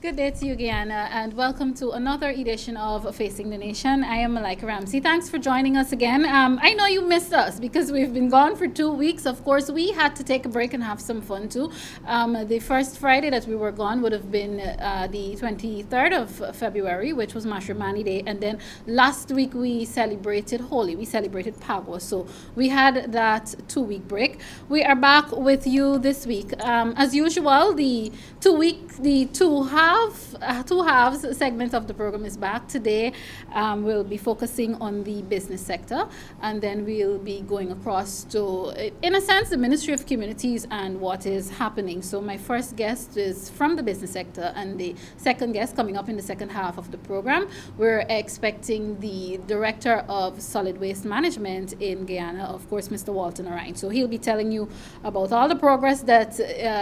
Good day to you, Guyana, and welcome to another edition of Facing the Nation. I am Malika N.Ramsey. Thanks for joining us again. I know you missed us because we've been gone for 2 weeks. Of course, we had to take a break and have some fun too. The first Friday that we were gone would have been the 23rd of February, which was Mashramani Day. And then last week we celebrated Holi. We celebrated Pagwa. So we had that 2-week break. We are back with you this week. As usual, the two halves segment of the program is back. Today we'll be focusing on the business sector, and then we'll be going across to, in a sense, the Ministry of Communities and what is happening. So my first guest is from the business sector, and the second guest coming up in the second half of the program. We're expecting the Director of Solid Waste Management in Guyana, of course, Mr. Walton Orion. So he'll be telling you about all the progress that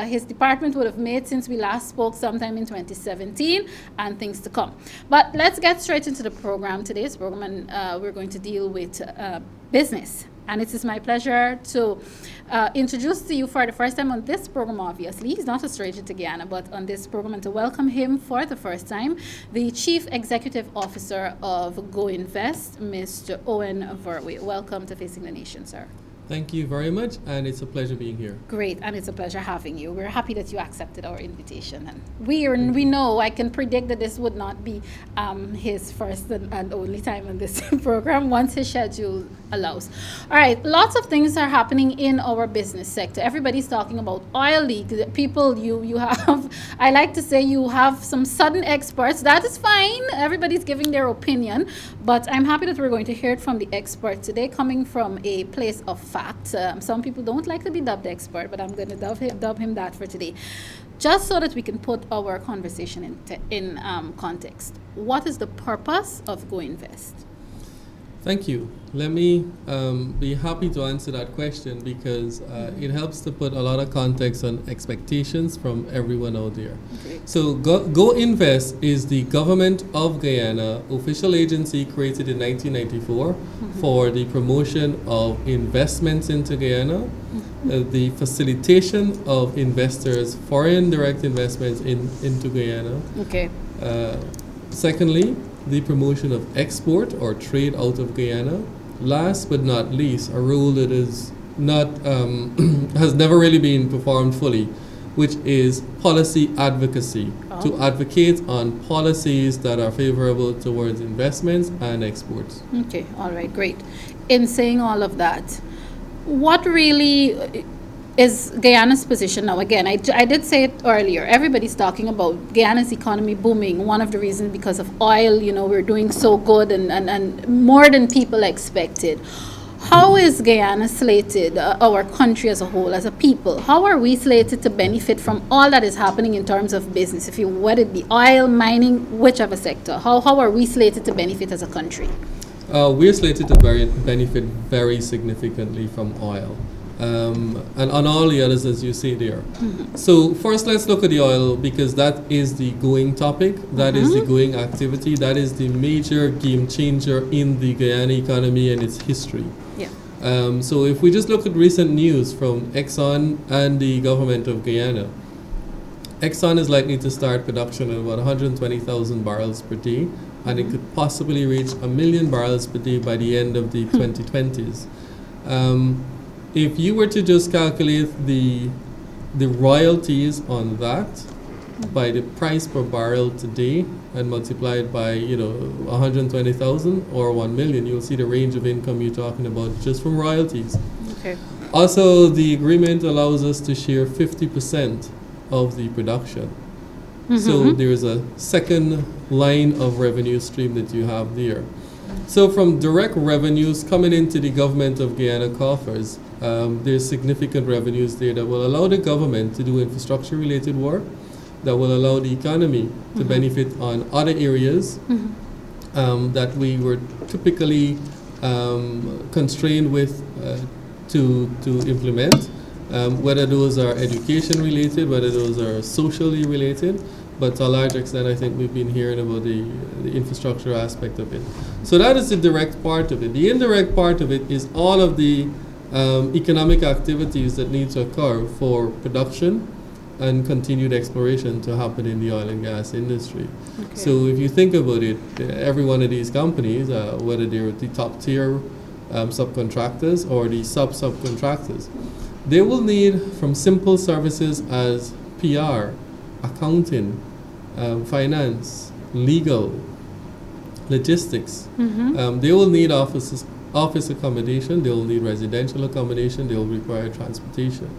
his department would have made since we last spoke sometime in 2017 and things to come. But let's get straight into the program, today's program, and we're going to deal with business. And it is my pleasure to introduce to you for the first time on this program, obviously. He's not a stranger to Guyana, but on this program, and to welcome him for the first time, the Chief Executive Officer of Go-Invest, Mr. Owen Verwey. Welcome to Facing the Nation, sir. Thank you very much, and it's a pleasure being here. Great, and it's a pleasure having you. We're happy that you accepted our invitation, and we know, I can predict that this would not be his first and only time on this program once his schedule allows. All right, lots of things are happening in our business sector. Everybody's talking about oil leak. People, you have, I like to say, you have some sudden experts. That is fine. Everybody's giving their opinion, but I'm happy that we're going to hear it from the expert today, coming from a place of fact. Some people don't like to be dubbed expert, but I'm going to dub him that for today, just so that we can put our conversation in context. What is the purpose of Go-Invest? Thank you. Let me be happy to answer that question because it helps to put a lot of context on expectations from everyone out there. Okay. So Go-Invest is the Government of Guyana official agency created in 1994 for the promotion of investments into Guyana, the facilitation of investors, foreign direct investments into Guyana. Okay. Secondly, the promotion of export or trade out of Guyana. Last but not least, a role that is not has never really been performed fully, which is policy advocacy, to advocate on policies that are favorable towards investments and exports. Okay, all right, great. In saying all of that, what really is Guyana's position now? Again, I did say it earlier. Everybody's talking about Guyana's economy booming. One of the reasons because of oil, we're doing so good and more than people expected. How is Guyana slated, our country as a whole, as a people? How are we slated to benefit from all that is happening in terms of business? Whether it be oil, mining, whichever sector, how are we slated to benefit as a country? We're slated to benefit very significantly from oil. And on all the others, as you say there. So first, let's look at the oil, because that is the going topic, that is the going activity, that is the major game changer in the Guyana economy and its history. Yeah. So if we just look at recent news from Exxon and the government of Guyana, Exxon is likely to start production at about 120,000 barrels per day, and it could possibly reach 1 million barrels per day by the end of the 2020s. If you were to just calculate the royalties on that by the price per barrel today and multiply it by 120,000 or 1 million, you'll see the range of income you're talking about just from royalties. Okay. Also, the agreement allows us to share 50% of the production. So there's a second line of revenue stream that you have there. So from direct revenues coming into the government of Guyana coffers, there's significant revenues there that will allow the government to do infrastructure-related work, that will allow the economy to benefit on other areas that we were typically constrained with to implement, whether those are education-related, whether those are socially related. But to a large extent, I think we've been hearing about the infrastructure aspect of it. So that is the direct part of it. The indirect part of it is all of the economic activities that need to occur for production and continued exploration to happen in the oil and gas industry. Okay. So if you think about it, every one of these companies, whether they're the top tier subcontractors or the subcontractors, they will need from simple services as PR, accounting, finance, legal, logistics. They will need office accommodation, they will need residential accommodation, they will require transportation.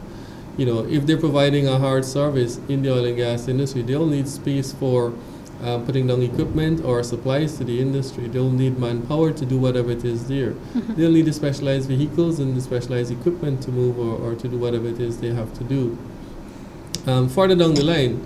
If they're providing a hard service in the oil and gas industry, they'll need space for putting down equipment or supplies to the industry. They'll need manpower to do whatever it is there. They'll need the specialized vehicles and the specialized equipment to move or to do whatever it is they have to do. Further down the line,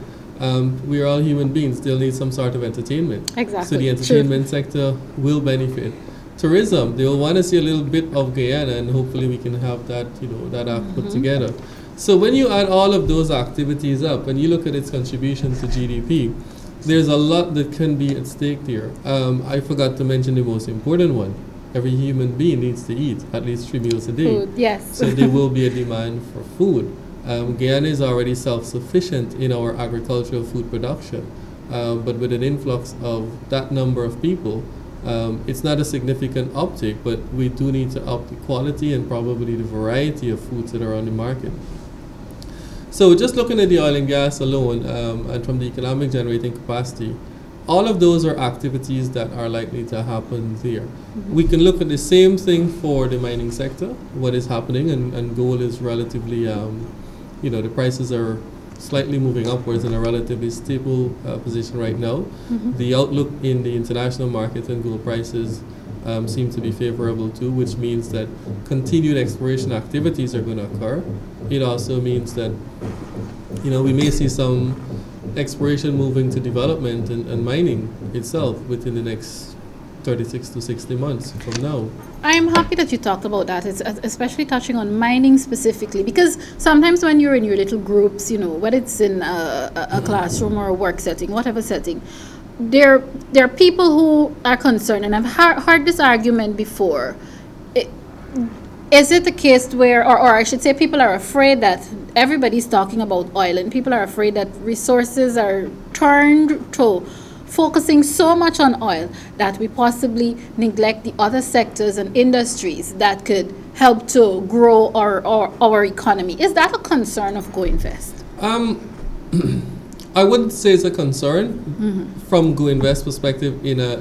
we are all human beings. They'll need some sort of entertainment. Exactly. So the entertainment sector will benefit. Tourism, they'll want to see a little bit of Guyana, and hopefully we can have that, that act put together. So when you add all of those activities up and you look at its contribution to GDP, there's a lot that can be at stake there. I forgot to mention the most important one. Every human being needs to eat at least 3 meals a day. Food, yes. So there will be a demand for food. Guyana is already self-sufficient in our agricultural food production, but with an influx of that number of people, it's not a significant uptake, but we do need to up the quality and probably the variety of foods that are on the market. So just looking at the oil and gas alone, and from the economic generating capacity, all of those are activities that are likely to happen there. We can look at the same thing for the mining sector, what is happening, and gold is relatively, the prices are slightly moving upwards in a relatively stable position right now. The outlook in the international market and gold prices seem to be favorable too, which means that continued exploration activities are going to occur. It also means that, we may see some exploration moving to development and mining itself within the next 36 to 60 months from now. I'm happy that you talked about that, it's especially touching on mining specifically, because sometimes when you're in your little groups, whether it's in a classroom or a work setting, whatever setting, there are people who are concerned, and I've heard this argument before. Is it the case where, or I should say, people are afraid that everybody's talking about oil, and people are afraid that resources are turned to focusing so much on oil that we possibly neglect the other sectors and industries that could help to grow our economy? Is that a concern of Go-Invest? I wouldn't say it's a concern from Go-Invest perspective in a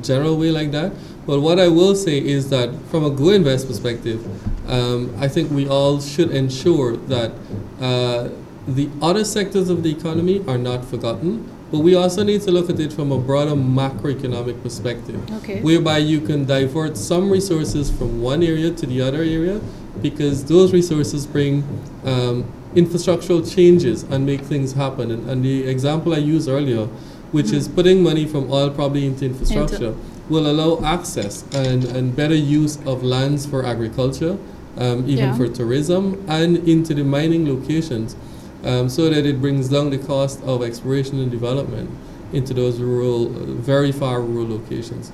general way like that. But what I will say is that from a Go-Invest perspective, I think we all should ensure that the other sectors of the economy are not forgotten. But we also need to look at it from a broader macroeconomic perspective, whereby you can divert some resources from one area to the other area, because those resources bring infrastructural changes and make things happen. And the example I used earlier, which is putting money from oil probably into infrastructure, will allow access and better use of lands for agriculture, even for tourism, and into the mining locations, so that it brings down the cost of exploration and development into those rural, very far rural locations.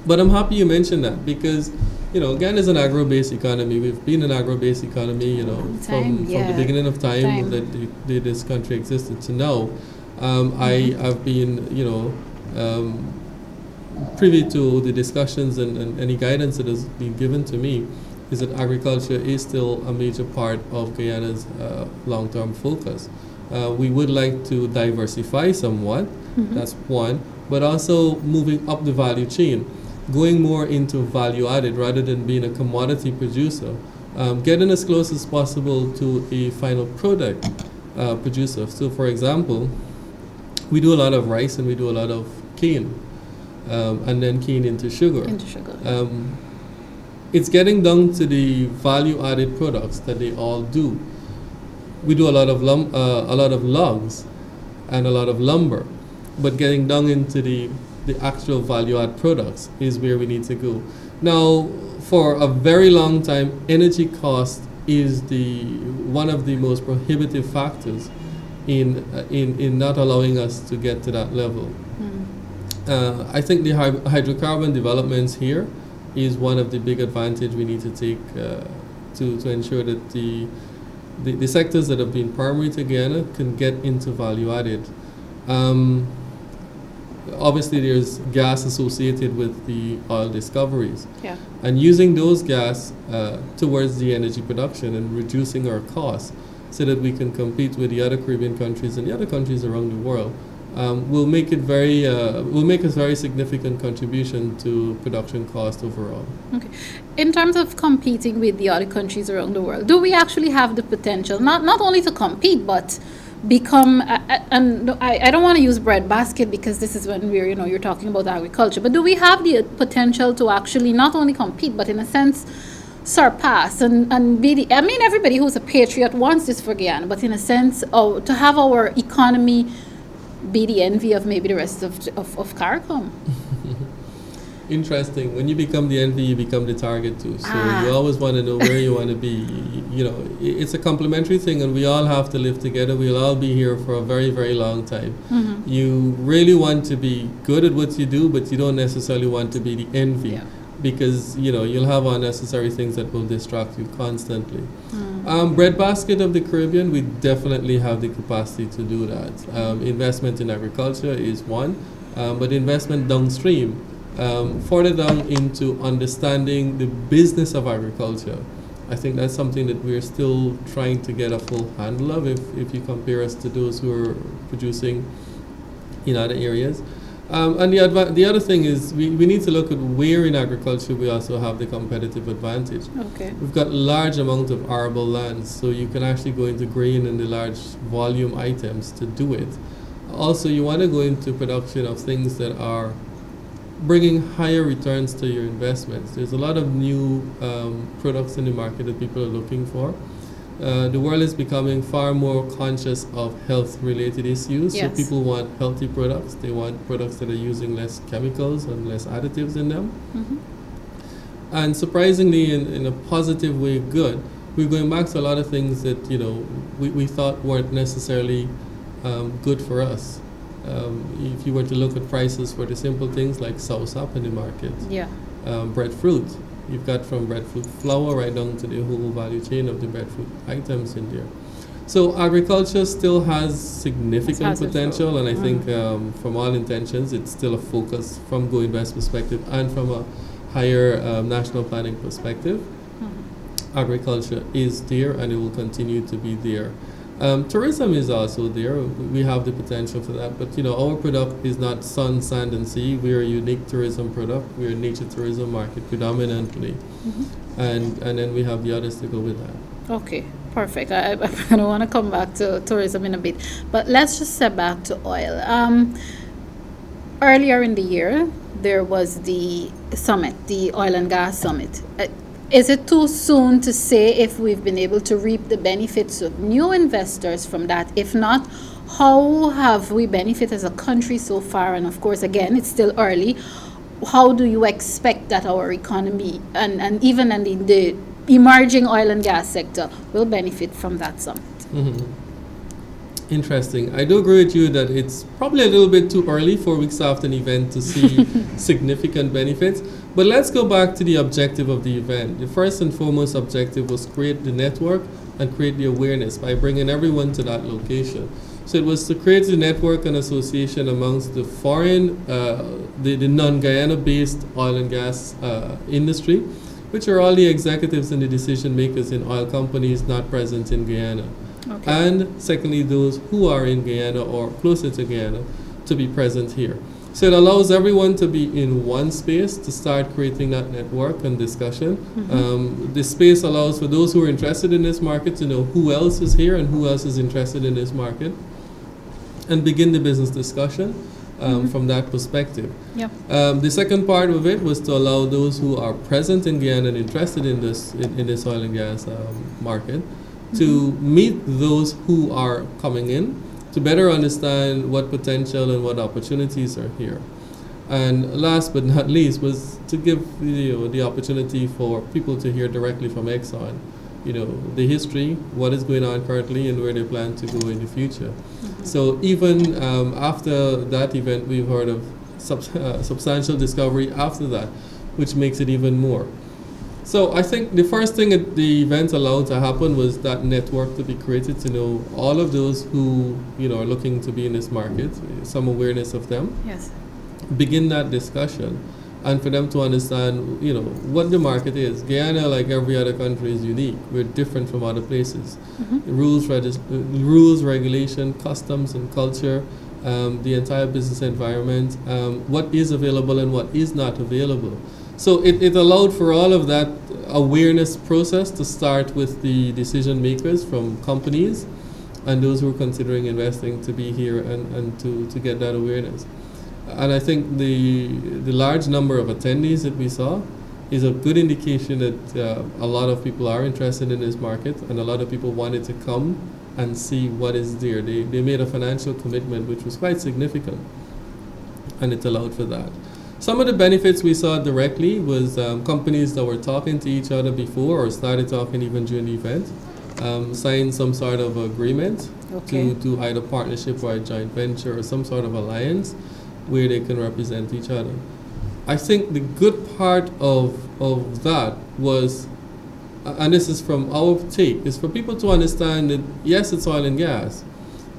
But I'm happy you mentioned that, because Ghana is an agro-based economy. We've been an agro-based economy, from the beginning of time that this country existed to now. I have been, privy to the discussions and any guidance that has been given to me is that agriculture is still a major part of Guyana's long-term focus. We would like to diversify somewhat, that's one, but also moving up the value chain, going more into value added rather than being a commodity producer, getting as close as possible to a final product producer. So for example, we do a lot of rice and we do a lot of cane, and then cane into sugar. It's getting down to the value-added products that they all do. We do a lot of logs and a lot of lumber, but getting down into the actual value-add products is where we need to go. Now, for a very long time, energy cost is one of the most prohibitive factors in not allowing us to get to that level. I think the hydrocarbon developments here is one of the big advantage we need to take to ensure that the the sectors that have been primary to Guyana can get into value added. Obviously, there's gas associated with the oil discoveries. Yeah. And using those gas towards the energy production and reducing our costs so that we can compete with the other Caribbean countries and the other countries around the world will make it will make a very significant contribution to production cost overall. Okay. In terms of competing with the other countries around the world, do we actually have the potential not only to compete but become and I don't want to use breadbasket because this is when we're you're talking about agriculture, but do we have the potential to actually not only compete but in a sense surpass and be the, I mean, everybody who's a patriot wants this for Guyana, but in a sense to have our economy be the envy of maybe the rest of CARICOM? Interesting. When you become the envy, you become the target too. So you always want to know where you want to be. It's a complementary thing, and we all have to live together. We'll all be here for a very, very long time. Mm-hmm. You really want to be good at what you do, but you don't necessarily want to be the envy. Yeah. Because you'll have unnecessary things that will distract you constantly. Breadbasket of the Caribbean, we definitely have the capacity to do that. Investment in agriculture is one, but investment downstream, further down into understanding the business of agriculture. I think that's something that we're still trying to get a full handle of if you compare us to those who are producing in other areas. And the other thing is we need to look at where in agriculture we also have the competitive advantage. Okay. We've got large amount of arable lands, so you can actually go into grain and the large volume items to do it. Also, you want to go into production of things that are bringing higher returns to your investments. There's a lot of new products in the market that people are looking for. The world is becoming far more conscious of health-related issues. Yes. So people want healthy products. They want products that are using less chemicals and less additives in them. Mm-hmm. And surprisingly, in a positive way, good. We're going back to a lot of things that we thought weren't necessarily good for us. If you were to look at prices for the simple things like soursop in the market, Yeah. Breadfruit. You've got from breadfruit flour right down to the whole value chain of the breadfruit items in there. So agriculture still has significant potential, and I think from all intentions, it's still a focus from Go-Invest perspective and from a higher national planning perspective. Mm-hmm. Agriculture is there, and it will continue to be there. Tourism is also there. We have the potential for that, but our product is not sun, sand, and sea. We are a unique tourism product. We are a nature tourism market predominantly, Mm-hmm. and then we have the others to go with that. Okay, perfect. I don't want to come back to tourism in a bit, but let's just step back to oil. Earlier in the year, there was the summit, the oil and gas summit. Is it too soon to say if we've been able to reap the benefits of new investors from that? If not, how have we benefited as a country so far? And of course, again, it's still early. How do you expect that our economy and even in the emerging oil and gas sector will benefit from that summit? Mm-hmm. Interesting. I do agree with you that it's probably a little bit too early, 4 weeks after an event, to see significant benefits. But let's go back to the objective of the event. The first and foremost objective was create the network and create the awareness by bringing everyone to that location. So it was to create the network and association amongst the foreign, the non-Guyana based oil and gas industry, which are all the executives and the decision makers in oil companies not present in Guyana. Okay. And secondly, those who are in Guyana or closer to Guyana to be present here. So it allows everyone to be in one space to start creating that network and discussion. Mm-hmm. This space allows for those who are interested in this market to know who else is here and who else is interested in this market and begin the business discussion from that perspective. Yep. The second part of it was to allow those who are present in Guyana and interested in this oil and gas market to meet those who are coming in, to better understand what potential and what opportunities are here. And last but not least was to give the opportunity for people to hear directly from Exxon, the history, what is going on currently, and where they plan to go in the future. Mm-hmm. So even after that event, we've heard of substantial discovery after that, which makes it even more. So I think the first thing that the event allowed to happen was that network to be created, to know all of those who are looking to be in this market, some awareness of them, Yes. begin that discussion, and for them to understand what the market is. Guyana, like every other country, is unique. We're different from other places. Rules, regulation, customs and culture, the entire business environment, what is available and what is not available. So it allowed for all of that awareness process to start with the decision makers from companies and those who are considering investing to be here and to get that awareness. And I think the large number of attendees that we saw is a good indication that a lot of people are interested in this market, and a lot of people wanted to come and see what is there. They made a financial commitment which was quite significant, and it allowed for that. Some of the benefits we saw directly was companies that were talking to each other before or started talking even during the event, signed some sort of agreement to either partnership or a joint venture or some sort of alliance where they can represent each other. I think the good part of that was, and this is from our take, is for people to understand that yes, it's oil and gas,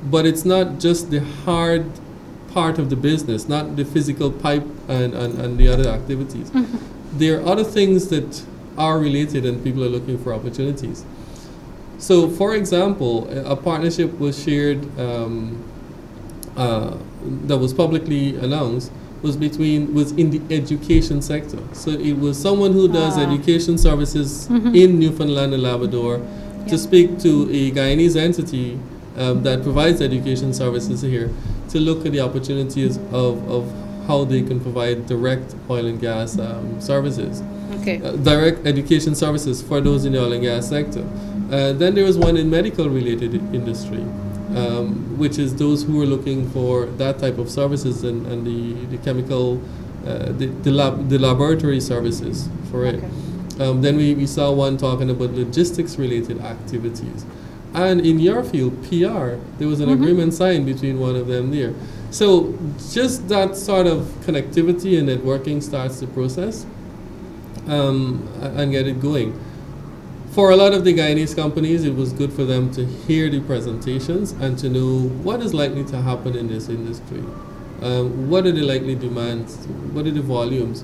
but it's not just the hard part of the business, not the physical pipe and the other activities. There are other things that are related and people are looking for opportunities. So for example, a partnership was shared that was publicly announced was in the education sector. So it was someone who does education services in Newfoundland and Labrador to speak to a Guyanese entity that provides education services here to look at the opportunities of how they can provide direct oil and gas services. Direct education services for those in the oil and gas sector. Then there was one in medical related industry, which is those who are looking for that type of services and the chemical, the laboratory services for it. Then we saw one talking about logistics related activities. And in your field, PR, there was an agreement signed between one of them there. So just that sort of connectivity and networking starts the process and get it going. For a lot of the Guyanese companies, it was good for them to hear the presentations and to know what is likely to happen in this industry. What are the likely demands? What are the volumes?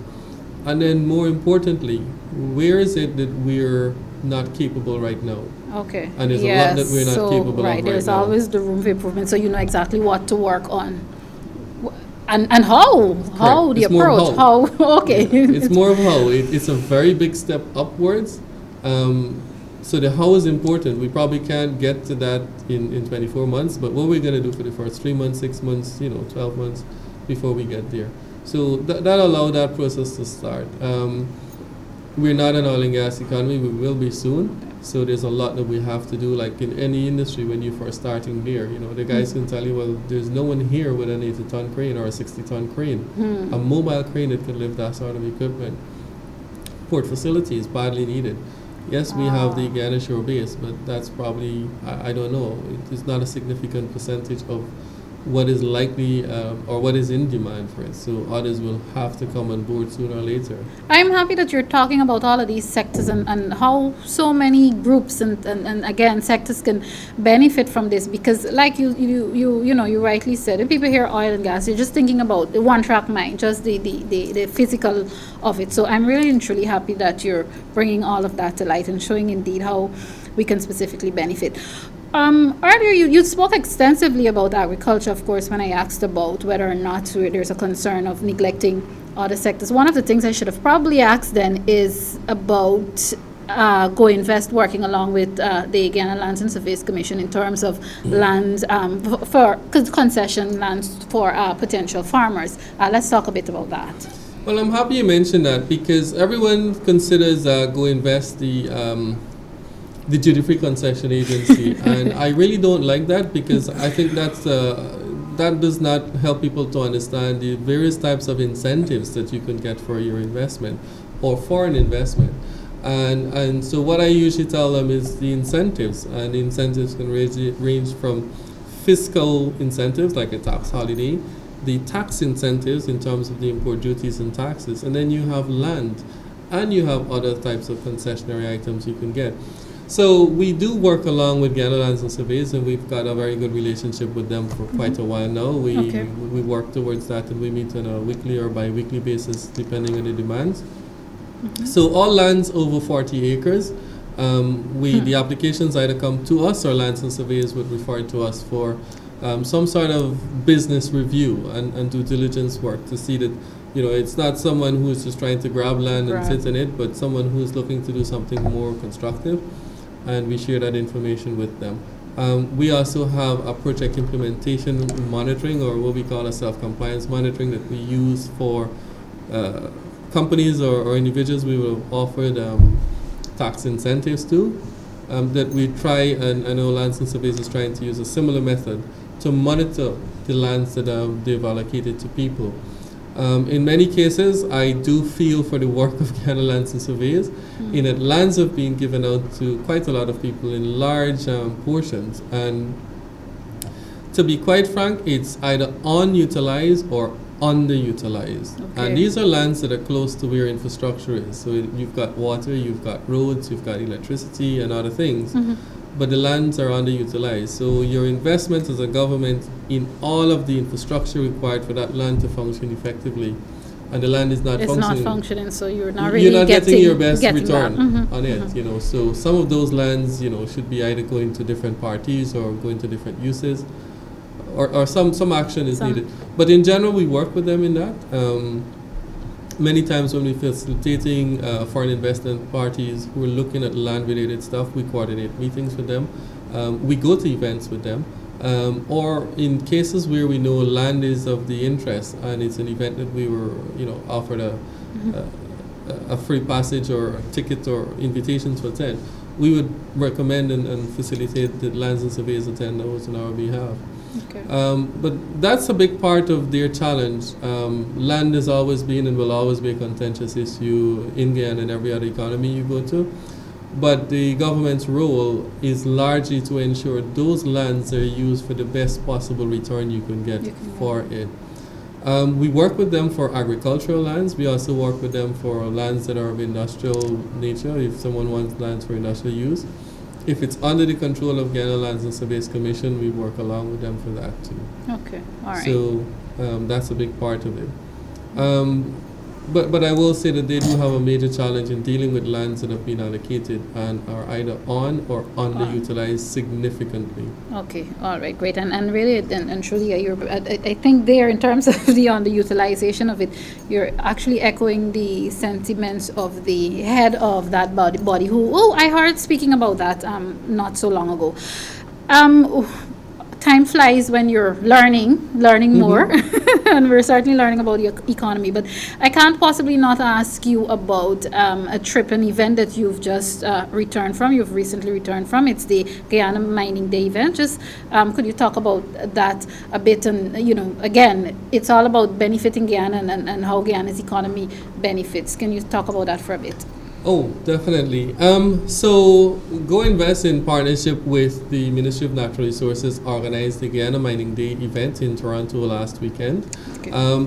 And then more importantly, where is it that we're not capable right now? And there's a lot that we're not capable of right there's now. always the room for improvement, so you know exactly what to work on. And how the It's more approach, how. It's more of how. It's a very big step upwards. So the how is important. We probably can't get to that in 24 months, but what we're going to do for the first 3 months, 6 months, 12 months before we get there. So that allowed that process to start. We're not an oil and gas economy. We will be soon. So there's a lot that we have to do, like in any industry when you're first starting there. The guys can tell you, well, there's no one here with an 80-ton crane or a 60-ton crane. A mobile crane that can lift that sort of equipment. Port facility is badly needed. Yes, we have the Guyana Shore Base, but that's probably, I don't know, it's not a significant percentage of what is likely or what is in demand for it. So others will have to come on board sooner or later. I'm happy that you're talking about all of these sectors and how so many groups and again sectors can benefit from this, because like you rightly said, if people hear oil and gas, you're just thinking about the one-track mind, just the physical of it. So I'm really and truly happy that you're bringing all of that to light and showing indeed how we can specifically benefit. Earlier, you spoke extensively about agriculture, of course, when I asked about whether or not there's a concern of neglecting other sectors. One of the things I should have probably asked then is about Go-Invest working along with the Guyana Lands and Surveys Commission in terms of land for concession lands for potential farmers. Let's talk a bit about that. Well, I'm happy you mentioned that, because everyone considers Go-Invest the duty-free concession agency, and I really don't like that, because I think that does not help people to understand the various types of incentives that you can get for your investment or for an investment. And so what I usually tell them is the incentives, and the incentives can range from fiscal incentives like a tax holiday, the tax incentives in terms of the import duties and taxes, and then you have land. and you have other types of concessionary items you can get. So we do work along with Guyana Lands and Surveys, and we've got a very good relationship with them for quite a while now. We work towards that, and we meet on a weekly or bi-weekly basis depending on the demands. So all lands over 40 acres, the applications either come to us or Lands and Surveys would refer to us for some sort of business review and due diligence work to see that it's not someone who is just trying to grab land and sit in it, but someone who is looking to do something more constructive, and we share that information with them. We also have a project implementation monitoring, or what we call a self-compliance monitoring, that we use for companies or individuals we will offer tax incentives to, that we try, and I know Lands and Surveys is trying to use a similar method to monitor the lands that they've allocated to people. In many cases, I do feel for the work of Guyana Lands and Surveys, in that lands have been given out to quite a lot of people in large portions, and to be quite frank, it's either unutilized or underutilized. And these are lands that are close to where infrastructure is. So you've got water, you've got roads, you've got electricity and other things. But the lands are underutilized. So your investment as a government in all of the infrastructure required for that land to function effectively, and the land is not functioning. It's not functioning, so you're not really getting your best return on it. Mm-hmm. So some of those lands, should be either going to different parties or going to different uses, or some action is needed. But in general, we work with them in that. Many times when we're facilitating foreign investment parties who are looking at land-related stuff, we coordinate meetings with them. We go to events with them. Or in cases where we know land is of the interest and it's an event that we were, offered a free passage or a ticket or invitation to attend, we would recommend and facilitate that Lands and Surveys attend those on our behalf. But that's a big part of their challenge. Land has always been and will always be a contentious issue in Guyana and every other economy you go to. But the government's role is largely to ensure those lands are used for the best possible return you can get for it. We work with them for agricultural lands. We also work with them for lands that are of industrial nature, if someone wants lands for industrial use. If it's under the control of Guyana Lands and Surveys Commission, we work along with them for that too. Okay, all right. So that's a big part of it. But I will say that they do have a major challenge in dealing with lands that have been allocated and are either on or underutilized significantly. Okay, all right, great. And really, and truly, I think there, in terms of the underutilization of it, you're actually echoing the sentiments of the head of that body who, I heard speaking about that not so long ago. Time flies when you're learning more, and we're certainly learning about the economy. But I can't possibly not ask you about a trip, an event that you've just returned from. You've recently returned from. It's the Guyana Mining Day event. Just could you talk about that a bit? And again, it's all about benefiting Guyana and how Guyana's economy benefits. Can you talk about that for a bit? Oh, definitely. So Go-Invest, in partnership with the Ministry of Natural Resources, organized the Guyana Mining Day event in Toronto last weekend.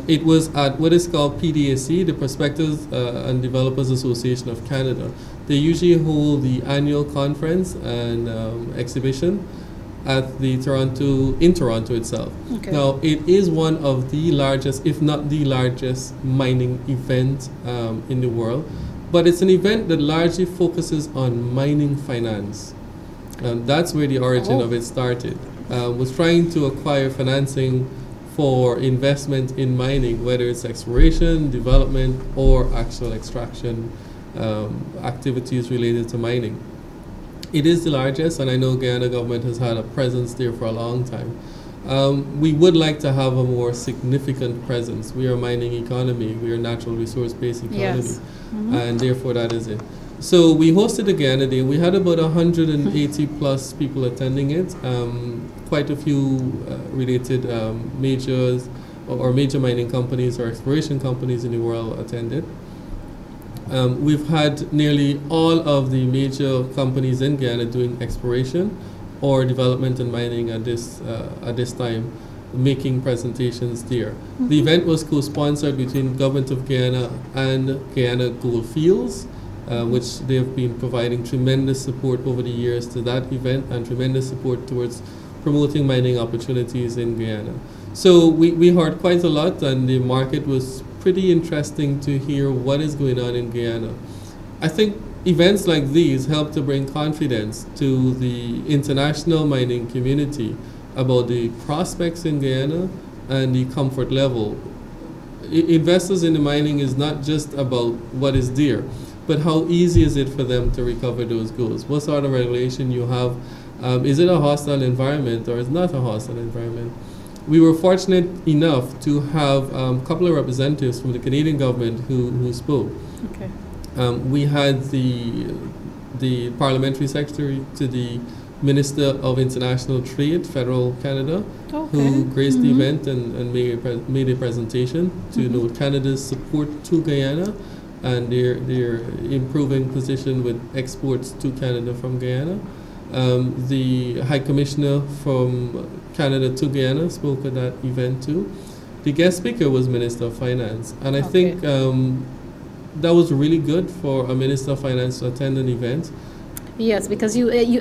It was at what is called PDAC, the Prospectors and Developers Association of Canada. They usually hold the annual conference and exhibition at in Toronto itself. Now, it is one of the largest, if not the largest, mining event in the world. But it's an event that largely focuses on mining finance. That's where the origin of it started. Was trying to acquire financing for investment in mining, whether it's exploration, development, or actual extraction activities related to mining. It is the largest, and I know Guyana government has had a presence there for a long time. We would like to have a more significant presence. We are a mining economy. We are a natural resource-based economy. Yes. And therefore that is it. So we hosted the Guyana Day. We had about 180 plus people attending it. Quite a few related majors or major mining companies or exploration companies in the world attended. We've had nearly all of the major companies in Guyana doing exploration or development and mining at this time. making presentations there. The event was co-sponsored between Government of Guyana and Guyana Goldfields, which they have been providing tremendous support over the years to that event and tremendous support towards promoting mining opportunities in Guyana. So we heard quite a lot, and the market was pretty interesting to hear what is going on in Guyana. I think events like these help to bring confidence to the international mining community about the prospects in Guyana and the comfort level. Investors in the mining is not just about what is there, but how easy is it for them to recover those goals? What sort of regulation you have? Is it a hostile environment or is it not a hostile environment? We were fortunate enough to have a couple of representatives from the Canadian government who spoke. Okay. We had the parliamentary secretary to the Minister of International Trade, Federal Canada, who graced the event and made a presentation to note Canada's support to Guyana and their improving position with exports to Canada from Guyana. The High Commissioner from Canada to Guyana spoke at that event too. The guest speaker was Minister of Finance, and I think that was really good for a Minister of Finance to attend an event. Yes, because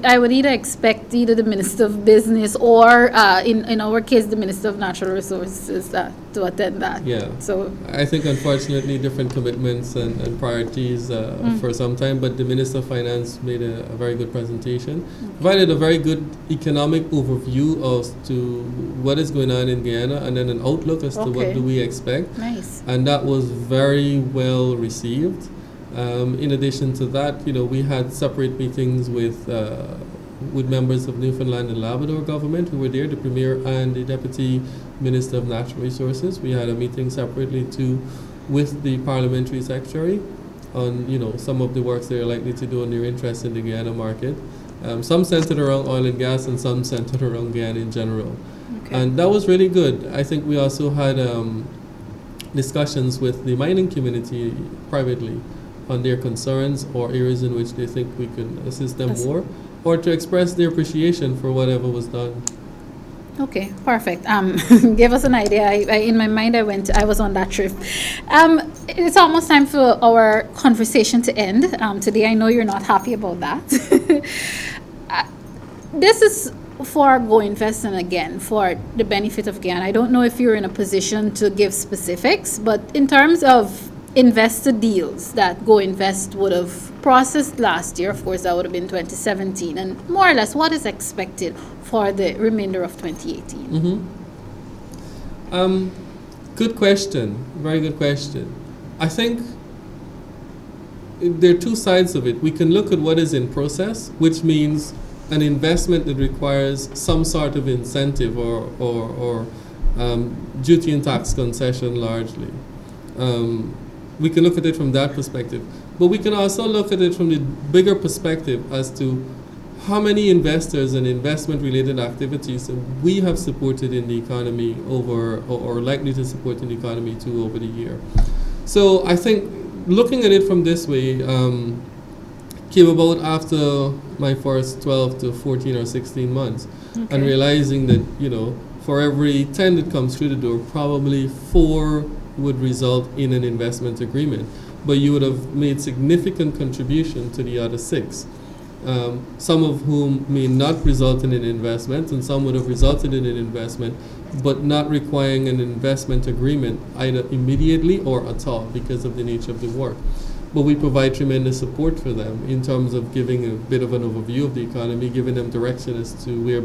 I would either expect either the Minister of Business or, in our case, the Minister of Natural Resources to attend that. Yeah. So I think, unfortunately, different commitments and priorities for some time, but the Minister of Finance made a very good presentation, provided a very good economic overview as to what is going on in Guyana, and then an outlook as to what do we expect. Nice. And that was very well received. In addition to that, we had separate meetings with members of Newfoundland and Labrador government who were there, the Premier and the Deputy Minister of Natural Resources. We had a meeting separately too with the Parliamentary Secretary on, some of the works they're likely to do and their interest in the Guyana market. Some centered around oil and gas and some centered around Guyana in general. Okay. And that was really good. I think we also had discussions with the mining community privately on their concerns or areas in which they think we can assist them more, or to express their appreciation for whatever was done. Okay, perfect. Give us an idea. In my mind, I was on that trip. It's almost time for our conversation to end. Today, I know you're not happy about that. This is for Go-Invest and again, for the benefit of Guyana. I don't know if you're in a position to give specifics, but in terms of investor deals that Go-Invest would have processed last year, of course, that would have been 2017, and more or less, what is expected for the remainder of 2018? Good question. Very good question. I think there are two sides of it. We can look at what is in process, which means an investment that requires some sort of incentive or duty and tax concession largely. We can look at it from that perspective. But we can also look at it from the bigger perspective as to how many investors and investment-related activities that we have supported in the economy over, or likely to support in the economy too over the year. So I think looking at it from this way came about after my first 12 to 14 or 16 months, and realizing that, for every 10 that comes through the door, probably 4 would result in an investment agreement, but you would have made significant contribution to the other 6, some of whom may not result in an investment, and some would have resulted in an investment, but not requiring an investment agreement either immediately or at all because of the nature of the work. But we provide tremendous support for them in terms of giving a bit of an overview of the economy, giving them direction as to where